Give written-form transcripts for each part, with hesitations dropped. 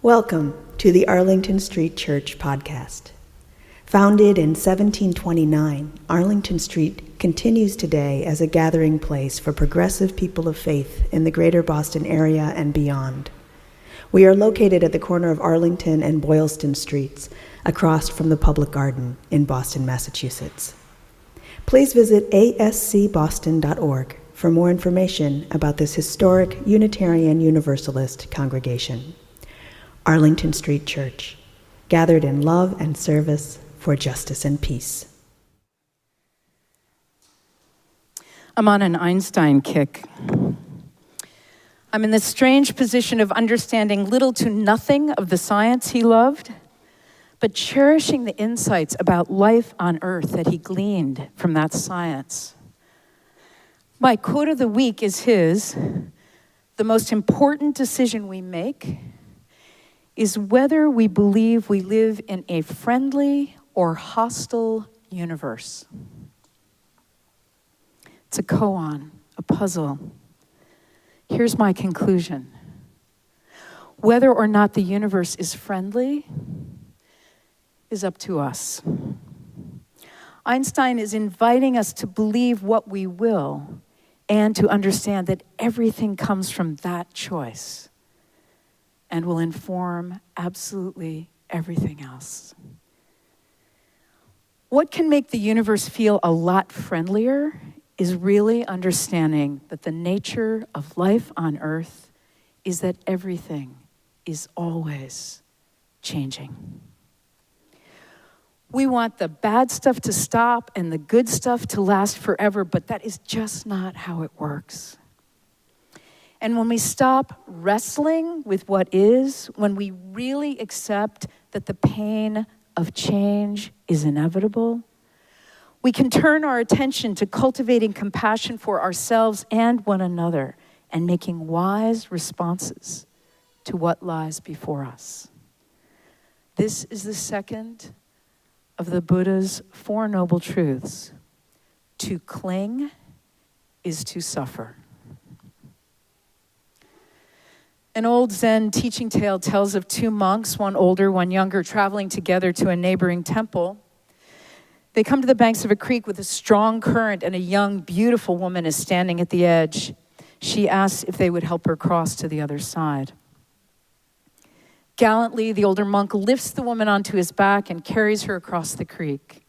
Welcome to the Arlington Street Church podcast. Founded in 1729, Arlington Street continues today as a gathering place for progressive people of faith in the greater Boston area and beyond. We are located at the corner of Arlington and Boylston Streets, across from the Public Garden in Boston, Massachusetts. Please visit ascboston.org for more information about this historic Unitarian Universalist congregation. Arlington Street Church, gathered in love and service for justice and peace. I'm on an Einstein kick. I'm in the strange position of understanding little to nothing of the science he loved, but cherishing the insights about life on Earth that he gleaned from that science. My quote of the week is his: "The most important decision we make is whether we believe we live in a friendly or hostile universe." It's a koan, a puzzle. Here's my conclusion. Whether or not the universe is friendly is up to us. Einstein is inviting us to believe what we will and to understand that everything comes from that choice and will inform absolutely everything else. What can make the universe feel a lot friendlier is really understanding that the nature of life on Earth is that everything is always changing. We want the bad stuff to stop and the good stuff to last forever, but that is just not how it works. And when we stop wrestling with what is, when we really accept that the pain of change is inevitable, we can turn our attention to cultivating compassion for ourselves and one another and making wise responses to what lies before us. This is the second of the Buddha's Four Noble Truths. To cling is to suffer. An old Zen teaching tale tells of two monks, one older, one younger, traveling together to a neighboring temple. They come to the banks of a creek with a strong current, and a young, beautiful woman is standing at the edge. She asks if they would help her cross to the other side. Gallantly, the older monk lifts the woman onto his back and carries her across the creek.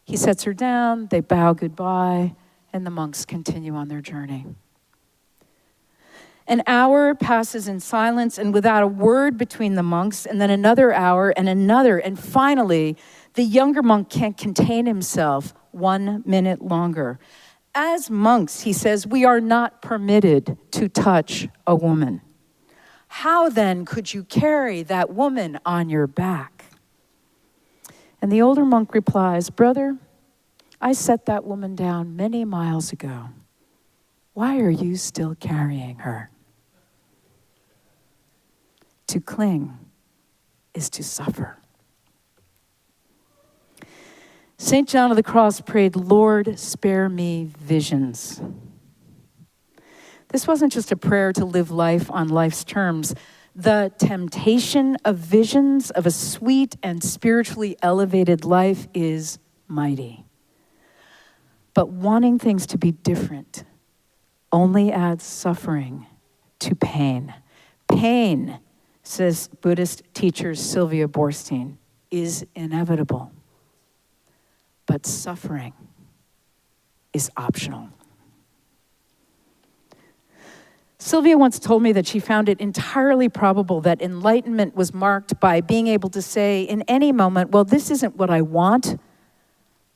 He sets her down, they bow goodbye, and the monks continue on their journey. An hour passes in silence and without a word between the monks, and then another hour and another, and finally, the younger monk can't contain himself 1 minute longer. As monks, he says, we are not permitted to touch a woman. How then could you carry that woman on your back? And the older monk replies, brother, I set that woman down many miles ago. Why are you still carrying her? To cling is to suffer. St. John of the Cross prayed, Lord, spare me visions. This wasn't just a prayer to live life on life's terms. The temptation of visions of a sweet and spiritually elevated life is mighty. But wanting things to be different only adds suffering to pain. Pain, says Buddhist teacher Sylvia Boorstein, is inevitable. But suffering is optional. Sylvia once told me that she found it entirely probable that enlightenment was marked by being able to say in any moment, well, this isn't what I want,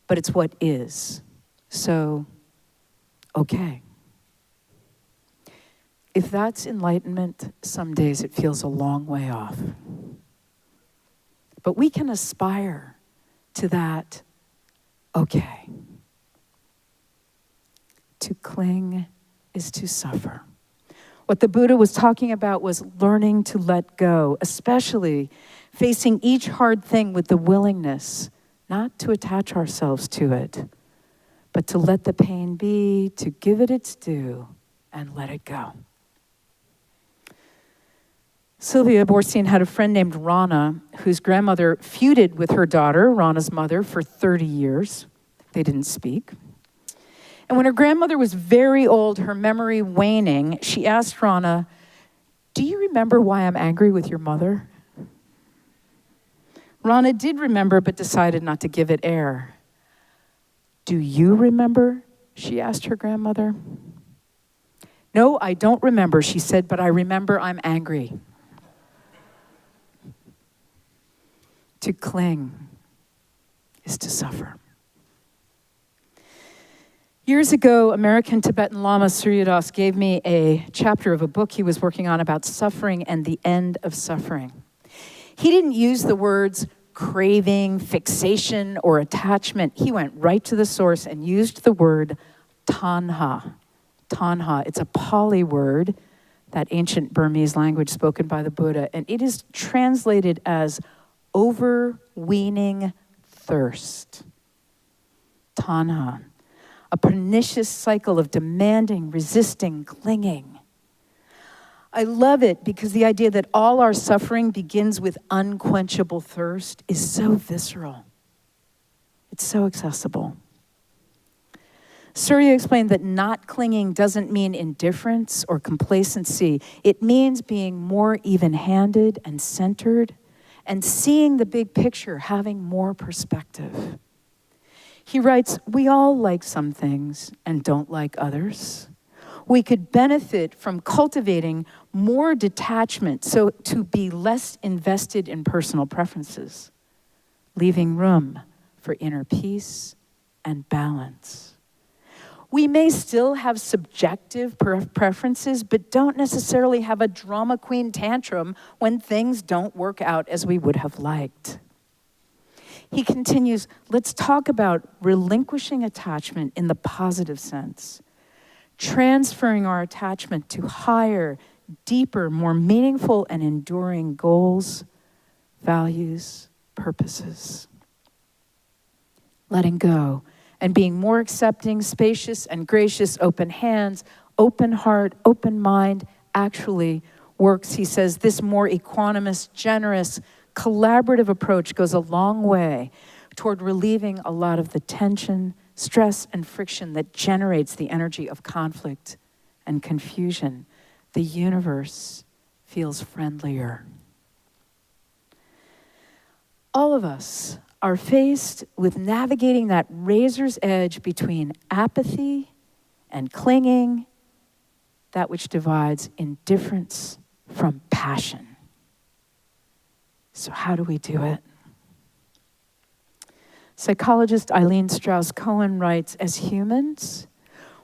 but it's what is. So, okay. If that's enlightenment, some days it feels a long way off. But we can aspire to that, okay. To cling is to suffer. What the Buddha was talking about was learning to let go, especially facing each hard thing with the willingness not to attach ourselves to it, but to let the pain be, to give it its due, and let it go. Sylvia Boorstein had a friend named Rana, whose grandmother feuded with her daughter, Rana's mother, for 30 years. They didn't speak. And when her grandmother was very old, her memory waning, she asked Rana, "Do you remember why I'm angry with your mother?" Rana did remember, but decided not to give it air. "Do you remember?" she asked her grandmother. "No, I don't remember," she said, "but I remember I'm angry." To cling is to suffer. Years ago, American Tibetan Lama Surya Das gave me a chapter of a book he was working on about suffering and the end of suffering. He didn't use the words craving, fixation, or attachment. He went right to the source and used the word tanha. Tanha, it's a Pali word, that ancient Burmese language spoken by the Buddha, and it is translated as overweening thirst. Tanha, a pernicious cycle of demanding, resisting, clinging. I love it because the idea that all our suffering begins with unquenchable thirst is so visceral. It's so accessible. Surya explained that not clinging doesn't mean indifference or complacency. It means being more even-handed and centered and seeing the big picture, having more perspective. He writes, "We all like some things and don't like others. We could benefit from cultivating more detachment so to be less invested in personal preferences, leaving room for inner peace and balance. We may still have subjective preferences, but don't necessarily have a drama queen tantrum when things don't work out as we would have liked." He continues, "Let's talk about relinquishing attachment in the positive sense, transferring our attachment to higher, deeper, more meaningful and enduring goals, values, purposes. Letting go and being more accepting, spacious and gracious, open hands, open heart, open mind actually works." He says this more equanimous, generous, collaborative approach goes a long way toward relieving a lot of the tension, stress, and friction that generates the energy of conflict and confusion. The universe feels friendlier. All of us are faced with navigating that razor's edge between apathy and clinging, that which divides indifference from passion. So how do we do it? Psychologist Eileen Strauss Cohen writes, "As humans,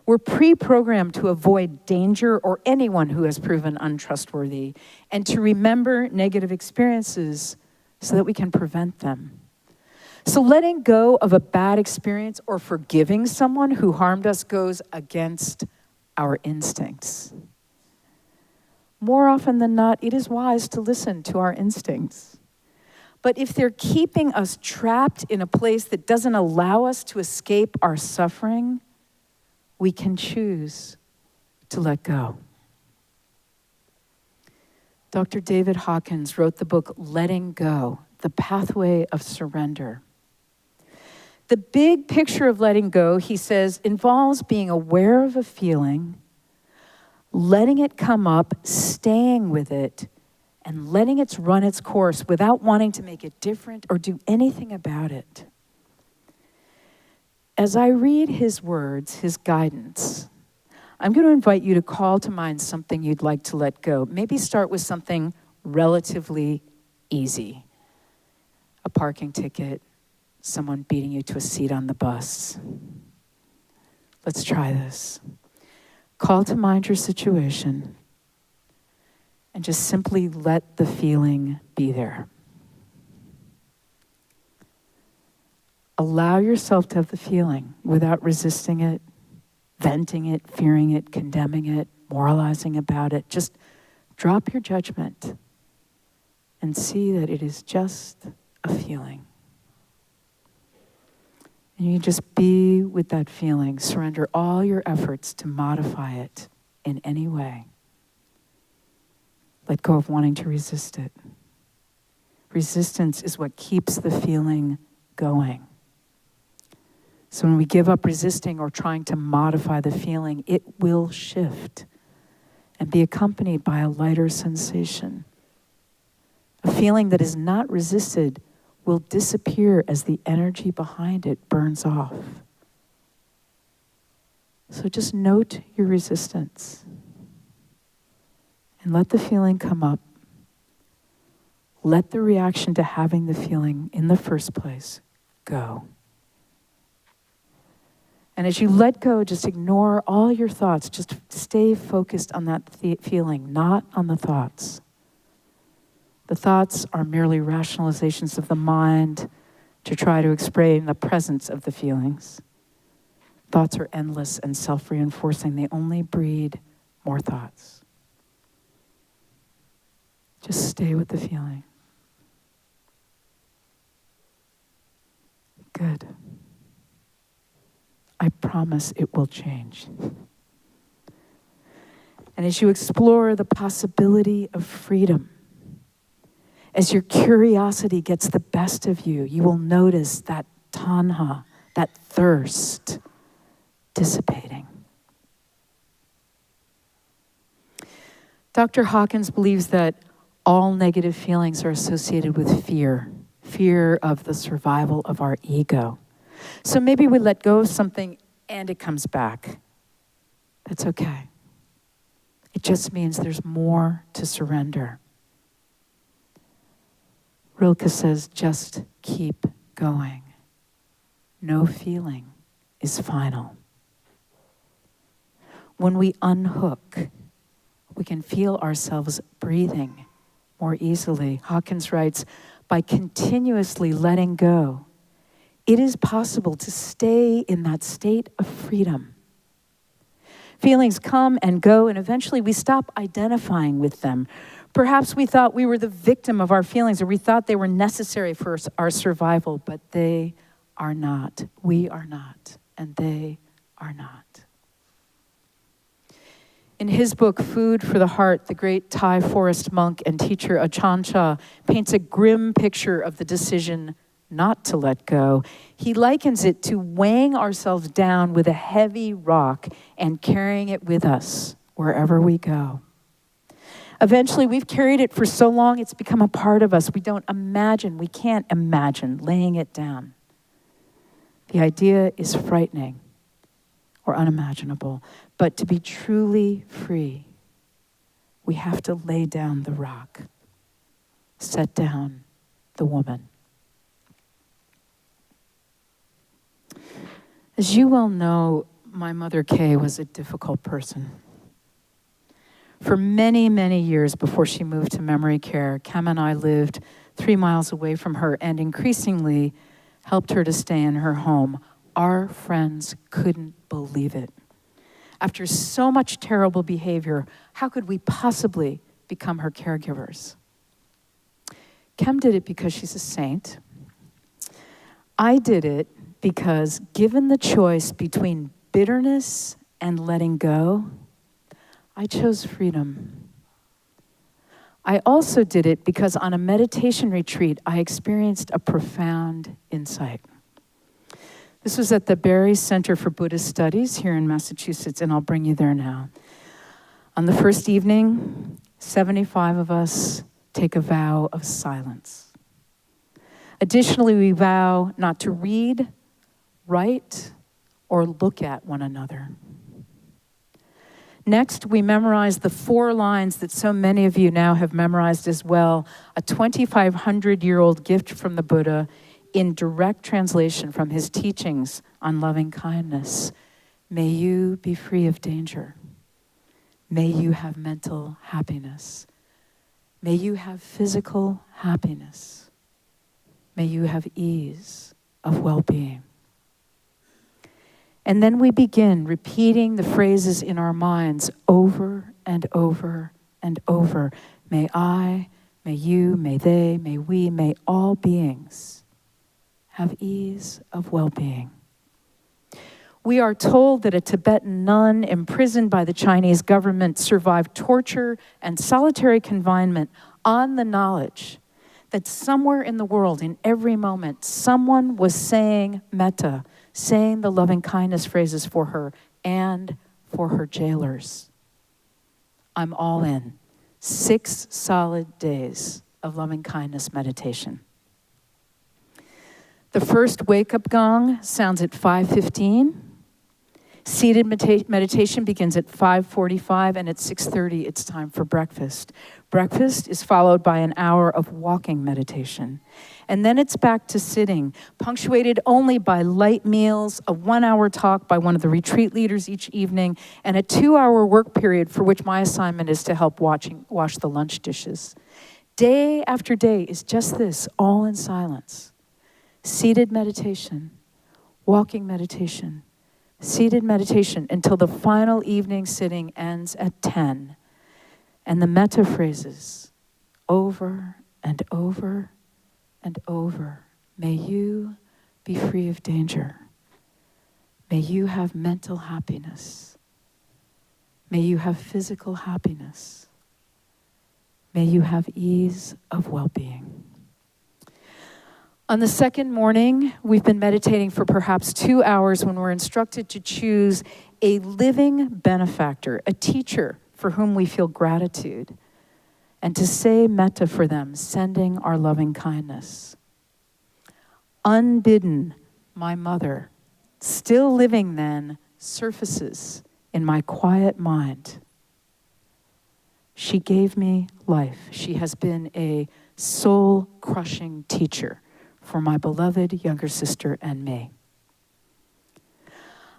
we're pre-programmed to avoid danger or anyone who has proven untrustworthy and to remember negative experiences so that we can prevent them. So letting go of a bad experience or forgiving someone who harmed us goes against our instincts. More often than not, it is wise to listen to our instincts. But if they're keeping us trapped in a place that doesn't allow us to escape our suffering, we can choose to let go." Dr. David Hawkins wrote the book Letting Go, The Pathway of Surrender. The big picture of letting go, he says, involves being aware of a feeling, letting it come up, staying with it, and letting it run its course without wanting to make it different or do anything about it. As I read his words, his guidance, I'm going to invite you to call to mind something you'd like to let go. Maybe start with something relatively easy. A parking ticket, someone beating you to a seat on the bus. Let's try this. Call to mind your situation and just simply let the feeling be there. Allow yourself to have the feeling without resisting it, venting it, fearing it, condemning it, moralizing about it. Just drop your judgment and see that it is just a feeling. And you just be with that feeling. Surrender all your efforts to modify it in any way. Let go of wanting to resist it. Resistance is what keeps the feeling going. So when we give up resisting or trying to modify the feeling, it will shift and be accompanied by a lighter sensation. A feeling that is not resisted will disappear as the energy behind it burns off. So just note your resistance and let the feeling come up. Let the reaction to having the feeling in the first place go. And as you let go, just ignore all your thoughts. Just stay focused on that feeling, not on the thoughts. The thoughts are merely rationalizations of the mind to try to explain the presence of the feelings. Thoughts are endless and self-reinforcing. They only breed more thoughts. Just stay with the feeling. Good. I promise it will change. And as you explore the possibility of freedom, as your curiosity gets the best of you, you will notice that tanha, that thirst, dissipating. Dr. Hawkins believes that all negative feelings are associated with fear of the survival of our ego. So maybe we let go of something and it comes back. That's okay. It just means there's more to surrender. Rilke says, just keep going. No feeling is final. When we unhook, we can feel ourselves breathing more easily. Hawkins writes, by continuously letting go, it is possible to stay in that state of freedom. Feelings come and go, and eventually we stop identifying with them. Perhaps we thought we were the victim of our feelings, or we thought they were necessary for our survival, but they are not. We are not, and they are not. In his book, Food for the Heart, the great Thai forest monk and teacher Ajahn Chah paints a grim picture of the decision not to let go. He likens it to weighing ourselves down with a heavy rock and carrying it with us wherever we go. Eventually, we've carried it for so long, it's become a part of us. We can't imagine laying it down. The idea is frightening or unimaginable, but to be truly free, we have to lay down the rock, set down the woman. As you well know, my mother, Kay, was a difficult person. For many, many years before she moved to memory care, Cam and I lived 3 miles away from her and increasingly helped her to stay in her home. Our friends couldn't believe it. After so much terrible behavior, how could we possibly become her caregivers? Cam did it because she's a saint. I did it because given the choice between bitterness and letting go, I chose freedom. I also did it because on a meditation retreat, I experienced a profound insight. This was at the Barry Center for Buddhist Studies here in Massachusetts, and I'll bring you there now. On the first evening, 75 of us take a vow of silence. Additionally, we vow not to read, write, or look at one another. Next, we memorize the 4 lines that so many of you now have memorized as well, a 2,500-year-old gift from the Buddha in direct translation from his teachings on loving kindness. May you be free of danger. May you have mental happiness. May you have physical happiness. May you have ease of well-being. And then we begin repeating the phrases in our minds over and over and over. May I, may you, may they, may we, may all beings have ease of well-being. We are told that a Tibetan nun imprisoned by the Chinese government survived torture and solitary confinement on the knowledge that somewhere in the world, in every moment, someone was saying metta, saying the loving kindness phrases for her and for her jailers. I'm all in. 6 solid days of loving kindness meditation. The first wake-up gong sounds at 5:15. Seated meditation begins at 5:45, and at 6:30 it's time for breakfast. Breakfast is followed by an hour of walking meditation. And then it's back to sitting, punctuated only by light meals, a 1-hour talk by one of the retreat leaders each evening, and a 2-hour work period for which my assignment is to help wash the lunch dishes. Day after day is just this, all in silence. Seated meditation, walking meditation, seated meditation until the final evening sitting ends at 10. And the metta phrases over and over and over. May you be free of danger. May you have mental happiness. May you have physical happiness. May you have ease of well-being. On the second morning, we've been meditating for perhaps 2 hours when we're instructed to choose a living benefactor, a teacher for whom we feel gratitude, and to say metta for them, sending our loving kindness. Unbidden, my mother, still living then, surfaces in my quiet mind. She gave me life. She has been a soul-crushing teacher for my beloved younger sister and me.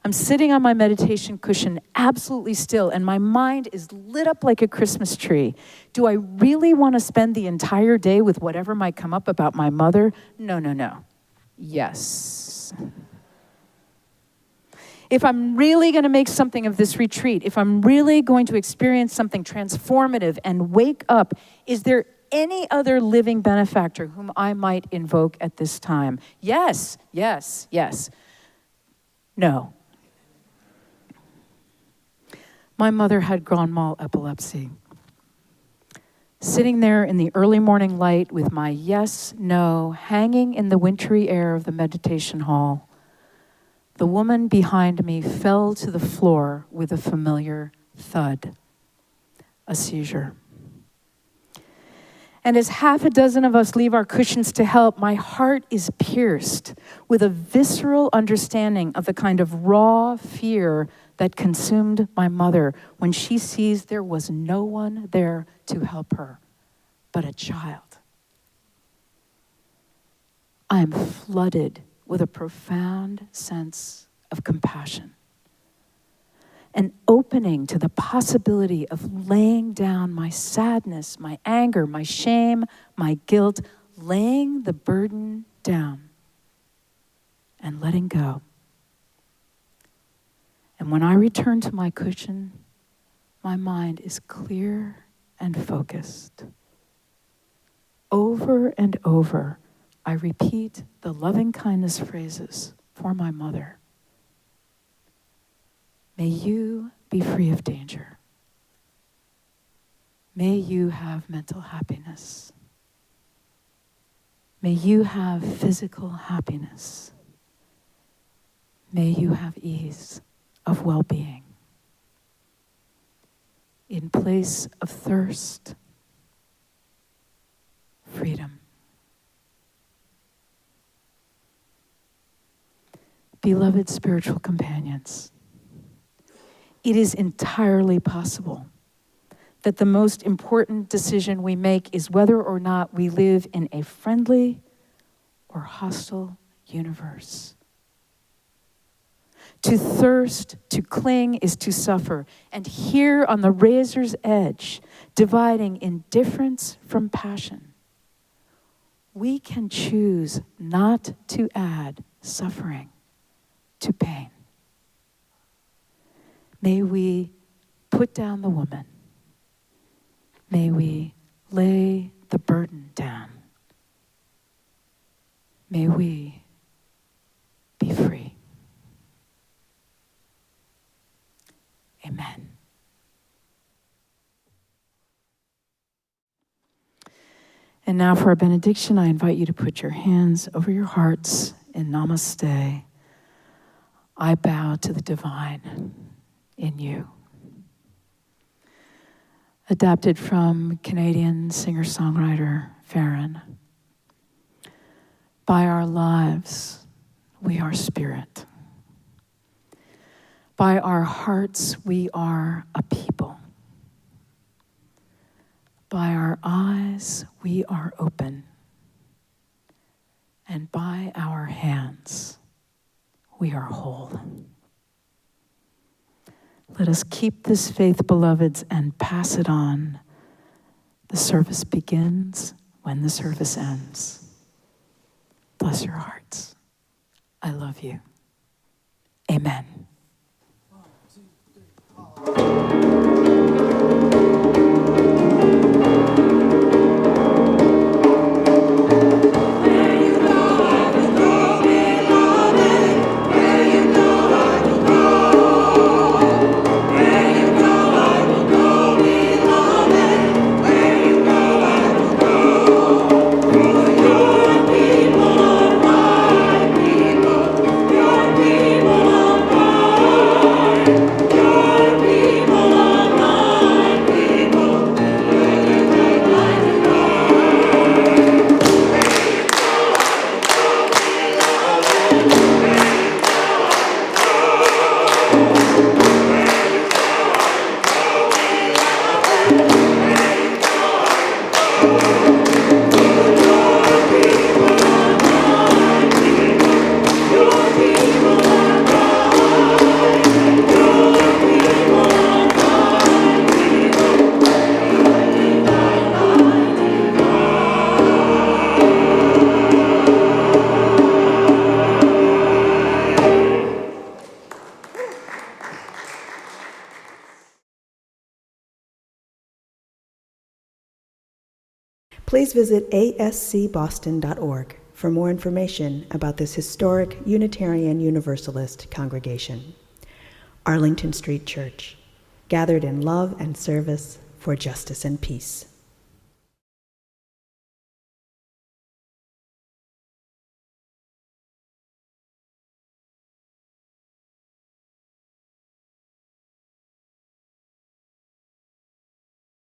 I'm sitting on my meditation cushion absolutely still, and my mind is lit up like a Christmas tree. Do I really want to spend the entire day with whatever might come up about my mother? No. Yes. If I'm really going to make something of this retreat, if I'm really going to experience something transformative and wake up, is there any other living benefactor whom I might invoke at this time? Yes. No. My mother had grand mal epilepsy. Sitting there in the early morning light with my yes, no hanging in the wintry air of the meditation hall, the woman behind me fell to the floor with a familiar thud, a seizure. And as half a dozen of us leave our cushions to help, my heart is pierced with a visceral understanding of the kind of raw fear that consumed my mother when she sees there was no one there to help her but a child. I am flooded with a profound sense of compassion, an opening to the possibility of laying down my sadness, my anger, my shame, my guilt, laying the burden down and letting go. And when I return to my cushion, my mind is clear and focused. Over and over, I repeat the loving kindness phrases for my mother. May you be free of danger. May you have mental happiness. May you have physical happiness. May you have ease of well-being. In place of thirst, freedom. Beloved spiritual companions, it is entirely possible that the most important decision we make is whether or not we live in a friendly or hostile universe. To thirst, to cling is to suffer. And here on the razor's edge, dividing indifference from passion, we can choose not to add suffering to pain. May we put down the woman. May we lay the burden down. May we be free. And now for our benediction, I invite you to put your hands over your hearts in Namaste. I bow to the divine in you. Adapted from Canadian singer-songwriter Farron. By our lives, we are spirit. By our hearts, we are a people. By our eyes, we are open. And by our hands, we are whole. Let us keep this faith, beloveds, and pass it on. The service begins when the service ends. Bless your hearts. I love you. Amen. Please visit ascboston.org for more information about this historic Unitarian Universalist congregation. Arlington Street Church, gathered in love and service for justice and peace.